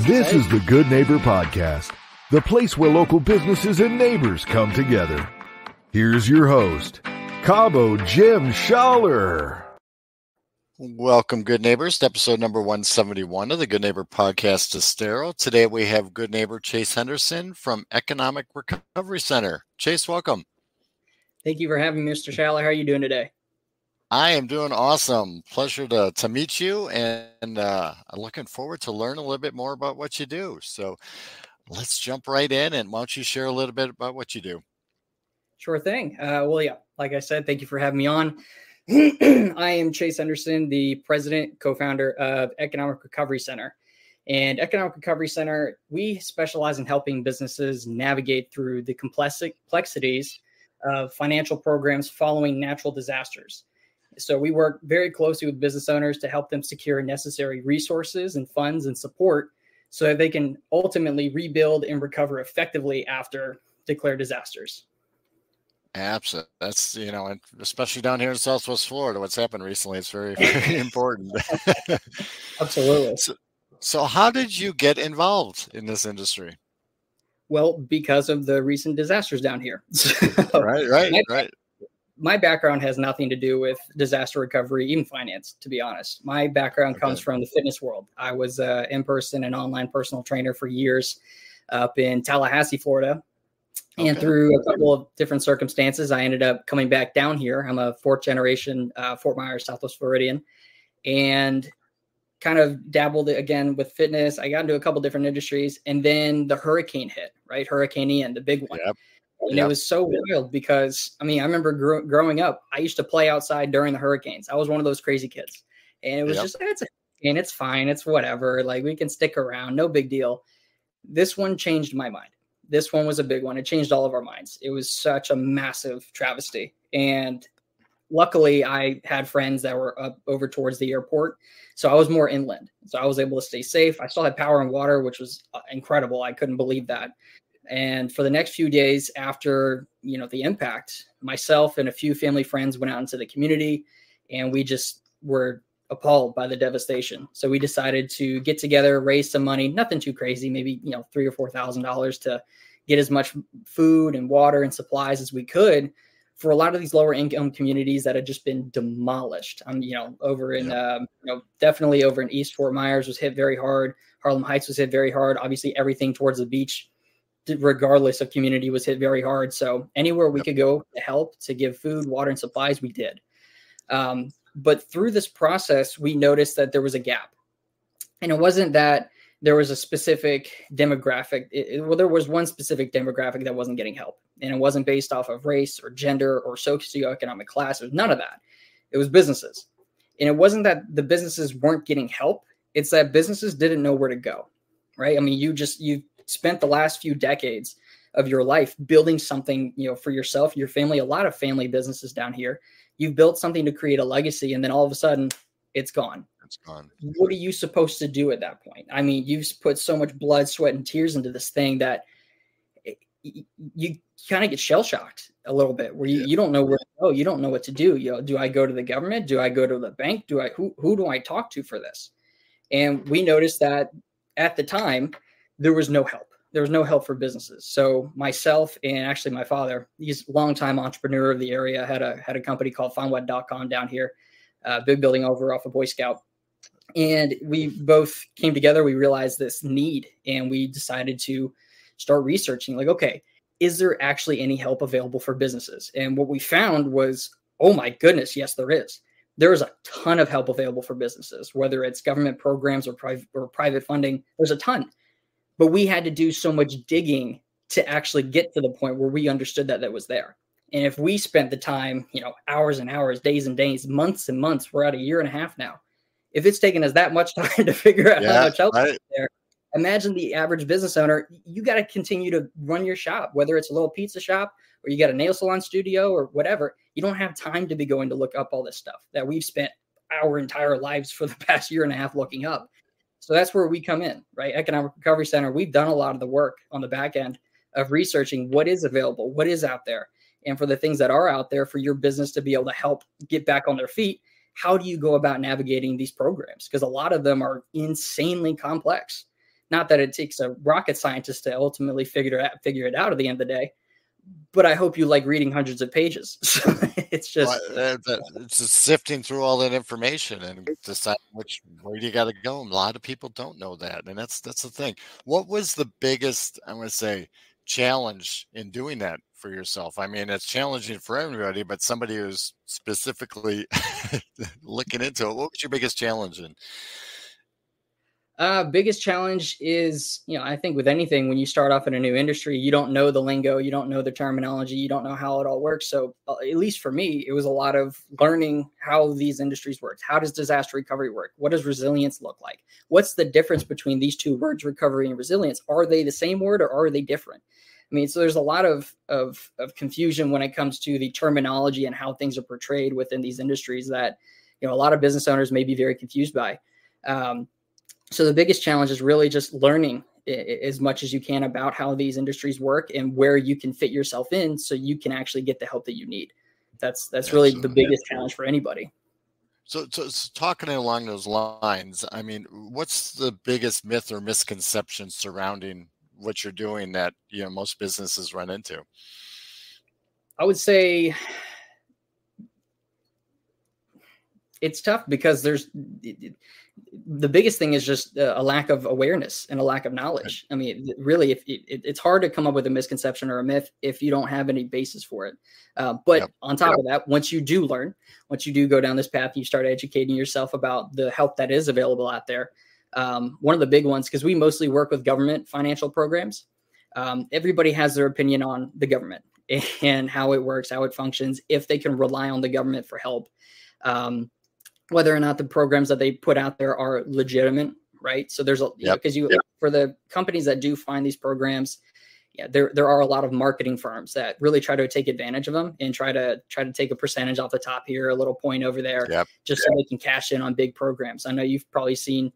This is the Good Neighbor Podcast, the place where local businesses and neighbors come together. Here's your host, Cabo Jim Schaller. Welcome, good neighbors, to episode number 171 of the Good Neighbor Podcast Estero. Today we have good neighbor Chase Henderson from Economic Recovery Center. Chase, welcome. Thank you for having me, Mr. Schaller. How are you doing today? I am doing awesome. Pleasure to meet you, and I'm looking forward to learn a little bit more about what you do. So let's jump right in, and why don't you share a little bit about what you do? Sure thing. Like I said, thank you for having me on. I am Chase Henderson, the president, co-founder of Economic Recovery Center. And Economic Recovery Center, we specialize in helping businesses navigate through the complexities of financial programs following natural disasters. So we work very closely with business owners to help them secure necessary resources and funds and support so that they can ultimately rebuild and recover effectively after declared disasters. Absolutely. That's, and especially down here in Southwest Florida, what's happened recently is very, very important. Absolutely. So how did you get involved in this industry? Well, because of the recent disasters down here. Right. My background has nothing to do with disaster recovery, even finance, to be honest. My background comes from the fitness world. I was an in-person and online personal trainer for years up in Tallahassee, Florida. And through a couple of different circumstances, I ended up coming back down here. I'm a fourth generation Fort Myers, Southwest Floridian, and kind of dabbled again with fitness. I got into a couple different industries, and then the hurricane hit, right? Hurricane Ian, the big one. And it was so wild because, I remember growing up, I used to play outside during the hurricanes. I was one of those crazy kids. And it was it's fine. It's whatever. Like, we can stick around. No big deal. This one changed my mind. This one was a big one. It changed all of our minds. It was such a massive travesty. And luckily, I had friends that were up over towards the airport. So I was more inland. So I was able to stay safe. I still had power and water, which was incredible. I couldn't believe that. And for the next few days after, the impact, myself and a few family friends went out into the community, and we just were appalled by the devastation. So we decided to get together, raise some money, nothing too crazy, maybe, $3,000 or $4,000 to get as much food and water and supplies as we could for a lot of these lower income communities that had just been demolished. Over in, definitely over in East Fort Myers was hit very hard. Harlem Heights was hit very hard. Obviously, everything towards the beach, regardless of community, was hit very hard. So anywhere we could go to help, to give food, water, and supplies, we did. But through this process, we noticed that there was a gap. And it wasn't that there was a specific demographic. There was one specific demographic that wasn't getting help. And it wasn't based off of race or gender or socioeconomic class. It was none of that. It was businesses. And it wasn't that the businesses weren't getting help. It's that businesses didn't know where to go, right? You spent the last few decades of your life building something, for yourself, your family, a lot of family businesses down here. You've built something to create a legacy, and then all of a sudden it's gone. It's gone. What are you supposed to do at that point? You've put so much blood, sweat, and tears into this thing that you kind of get shell shocked a little bit, where you don't know where to go. You don't know what to do. Do I go to the government? Do I go to the bank? Who do I talk to for this? And we noticed that at the time, there was no help. There was no help for businesses. So myself and actually my father, he's a longtime entrepreneur of the area, had a company called FindWhat.com down here, big building over off of Boy Scout. And we both came together. We realized this need, and we decided to start researching, is there actually any help available for businesses? And what we found was, oh my goodness, yes, there is. There is a ton of help available for businesses, whether it's government programs or private funding. There's a ton. But we had to do so much digging to actually get to the point where we understood that was there. And if we spent the time, hours and hours, days and days, months and months, we're at 1.5 years now. If it's taken us that much time to figure out how much help is there, imagine the average business owner. You got to continue to run your shop, whether it's a little pizza shop or you got a nail salon studio or whatever. You don't have time to be going to look up all this stuff that we've spent our entire lives for the past 1.5 years looking up. So that's where we come in, right? Economic Recovery Center, we've done a lot of the work on the back end of researching what is available, what is out there. And for the things that are out there for your business to be able to help get back on their feet, how do you go about navigating these programs? Because a lot of them are insanely complex. Not that it takes a rocket scientist to ultimately figure it out at the end of the day, but I hope you like reading hundreds of pages. So it's just it's just sifting through all that information and deciding where you got to go. A lot of people don't know that, and that's the thing. What was the biggest, I'm going to say, challenge in doing that for yourself? I mean, it's challenging for everybody, but somebody who's specifically looking into it, what was your biggest challenge in? Biggest challenge is, I think with anything, when you start off in a new industry, you don't know the lingo, you don't know the terminology, you don't know how it all works. So at least for me, it was a lot of learning how these industries work. How does disaster recovery work? What does resilience look like? What's the difference between these two words, recovery and resilience? Are they the same word or are they different? I mean, so there's a lot of confusion when it comes to the terminology and how things are portrayed within these industries that, a lot of business owners may be very confused by. So the biggest challenge is really just learning as much as you can about how these industries work and where you can fit yourself in so you can actually get the help that you need. That's really the biggest challenge for anybody. So talking along those lines, I mean, what's the biggest myth or misconception surrounding what you're doing that, most businesses run into? I would say it's tough because the biggest thing is just a lack of awareness and a lack of knowledge. I mean, really, it's hard to come up with a misconception or a myth if you don't have any basis for it. But on top of that, once you do go down this path, you start educating yourself about the help that is available out there. One of the big ones, because we mostly work with government financial programs, everybody has their opinion on the government and how it works, how it functions, if they can rely on the government for help. Whether or not the programs that they put out there are legitimate, right? So there's because for the companies that do find these programs, there are a lot of marketing firms that really try to take advantage of them and try to take a percentage off the top here, a little point over there, just so they can cash in on big programs. I know you've probably seen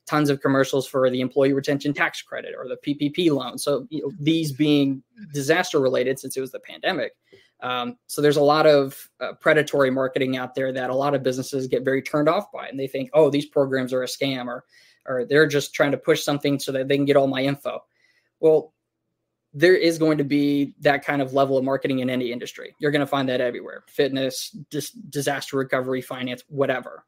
tons of commercials for the employee retention tax credit or the PPP loan. So these being disaster related since it was the pandemic. So there's a lot of predatory marketing out there that a lot of businesses get very turned off by, and they think, oh, these programs are a scam, or they're just trying to push something so that they can get all my info. Well, there is going to be that kind of level of marketing in any industry. You're going to find that everywhere: fitness, disaster recovery, finance, whatever.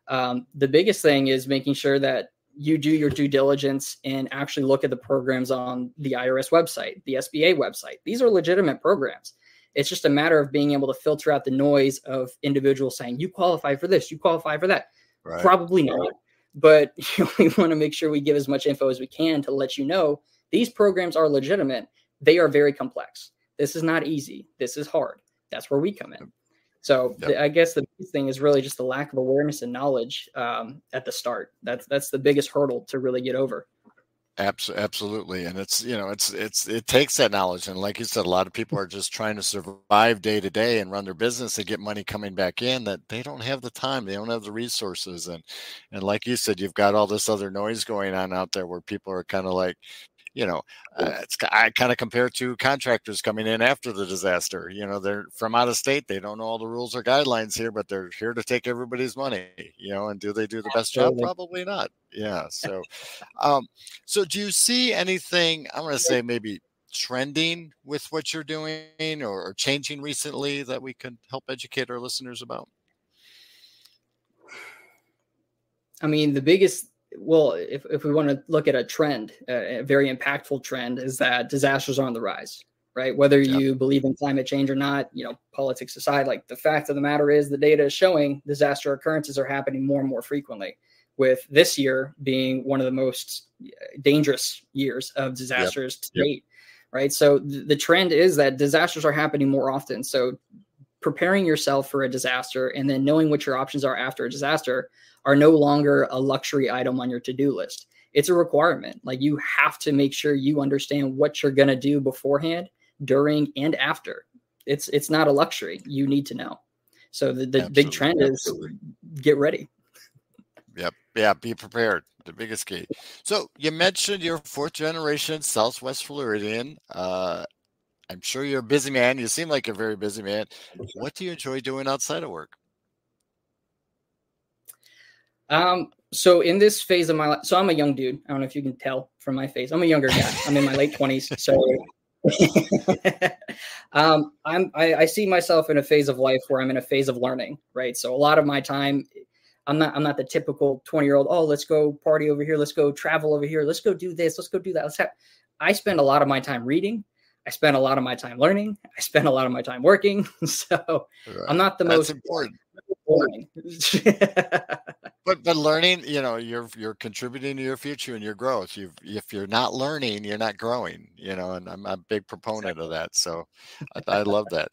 The biggest thing is making sure that you do your due diligence and actually look at the programs on the IRS website, the SBA website. These are legitimate programs. It's just a matter of being able to filter out the noise of individuals saying, you qualify for this, you qualify for that. Right. Probably not. But we want to make sure we give as much info as we can to let you know these programs are legitimate. They are very complex. This is not easy. This is hard. That's where we come in. So I guess the biggest thing is really just the lack of awareness and knowledge at the start. That's the biggest hurdle to really get over. Absolutely. And it takes that knowledge. And like you said, a lot of people are just trying to survive day to day and run their business and get money coming back in, that they don't have the time. They don't have the resources. And like you said, you've got all this other noise going on out there where people are kind of like, I kind of compare it to contractors coming in after the disaster. They're from out of state. They don't know all the rules or guidelines here, but they're here to take everybody's money, and do they do the best job? Probably not. Yeah. So, so do you see anything, I'm going to say maybe trending with what you're doing or changing recently that we can help educate our listeners about? I mean, if we want to look at a trend, a very impactful trend is that disasters are on the rise, right? Whether you believe in climate change or not, politics aside, like the fact of the matter is the data is showing disaster occurrences are happening more and more frequently, with this year being one of the most dangerous years of disasters to date, right? So the trend is that disasters are happening more often. So preparing yourself for a disaster and then knowing what your options are after a disaster are no longer a luxury item on your to-do list. It's a requirement. Like, you have to make sure you understand what you're going to do beforehand, during, and after. It's not a luxury. You need to know. So the big trend is get ready. Yep. Yeah. Be prepared. The biggest key. So you mentioned you're fourth generation Southwest Floridian. I'm sure you're a busy man. You seem like a very busy man. What do you enjoy doing outside of work? So in this phase of my life, so I'm a young dude. I don't know if you can tell from my face. I'm a younger guy. I'm in my late 20s. So I see myself in a phase of life where I'm in a phase of learning, right? So a lot of my time, I'm not the typical 20-year-old, oh, let's go party over here. Let's go travel over here. Let's go do this. Let's go do that. I spend a lot of my time reading. I spend a lot of my time learning. I spend a lot of my time working. So I'm not the most important. Learning. But learning, you're contributing to your future and your growth. If you're not learning, you're not growing, and I'm a big proponent of that. So I love that.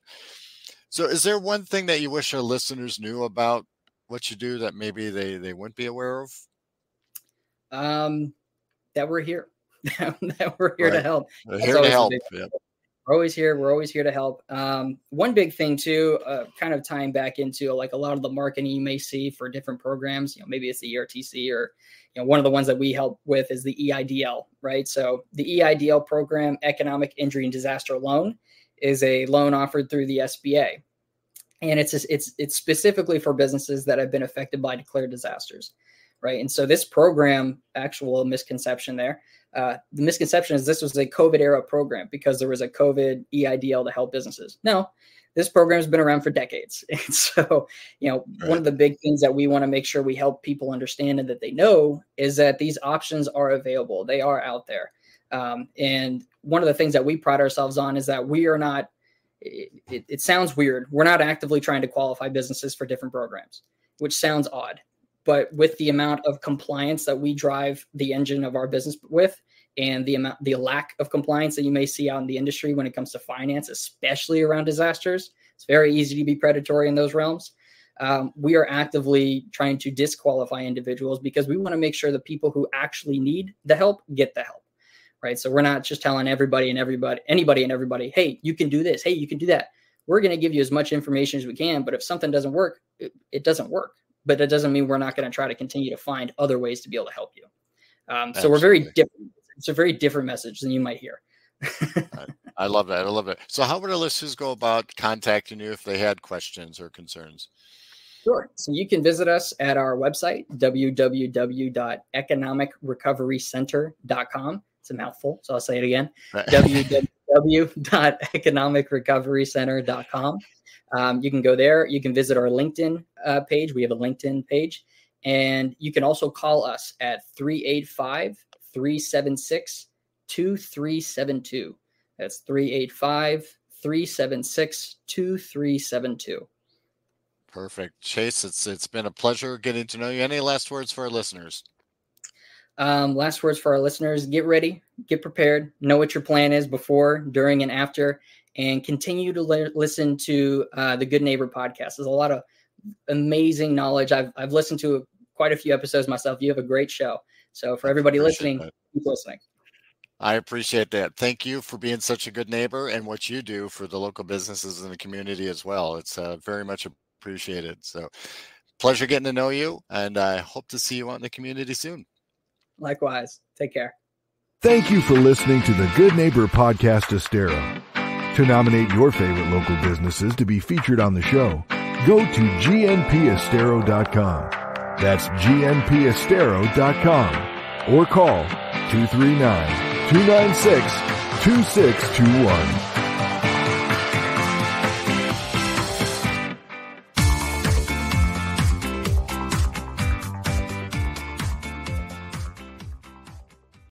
So is there one thing that you wish our listeners knew about what you do that maybe they wouldn't be aware of? That we're here. That we're here to help. We're here to help. Yep. We're always here. We're always here to help. One big thing too, kind of tying back into like a lot of the marketing you may see for different programs, maybe it's the ERTC or, one of the ones that we help with is the EIDL, right? So the EIDL program, Economic Injury and Disaster Loan, is a loan offered through the SBA. And it's specifically for businesses that have been affected by declared disasters, right? And so this program, actual misconception there, the misconception is this was a COVID era program because there was a COVID EIDL to help businesses. No, this program has been around for decades. And so, one of the big things that we want to make sure we help people understand and that they know is that these options are available. They are out there. And one of the things that we pride ourselves on is that we are not, it sounds weird. We're not actively trying to qualify businesses for different programs, which sounds odd. But with the amount of compliance that we drive the engine of our business with and the lack of compliance that you may see out in the industry when it comes to finance, especially around disasters, it's very easy to be predatory in those realms. We are actively trying to disqualify individuals because we want to make sure the people who actually need the help get the help, right? So we're not just telling anybody and everybody, hey, you can do this. Hey, you can do that. We're going to give you as much information as we can, but if something doesn't work, it doesn't work. But that doesn't mean we're not going to try to continue to find other ways to be able to help you. So we're very different. It's a very different message than you might hear. I love that. I love it. So how would our listeners go about contacting you if they had questions or concerns? Sure. So you can visit us at our website, www.economicrecoverycenter.com. It's a mouthful, so I'll say it again. www.economicrecoverycenter.com. You can go there. You can visit our LinkedIn page. We have a LinkedIn page. And you can also call us at 385-376-2372. That's 385-376-2372. Perfect. Chase, it's been a pleasure getting to know you. Any last words for our listeners? Last words for our listeners: get ready, get prepared, know what your plan is before, during, and after, and continue to listen to the Good Neighbor podcast. There's a lot of amazing knowledge. I've listened to quite a few episodes myself. You have a great show. So for everybody listening, keep listening. I appreciate that. Thank you for being such a good neighbor and what you do for the local businesses in the community as well. It's very much appreciated. So pleasure getting to know you, and I hope to see you out in the community soon. Likewise. Take care. Thank you for listening to the Good Neighbor Podcast Estero. To nominate your favorite local businesses to be featured on the show, go to gnpestero.com. That's gnpestero.com or call 239-296-2621.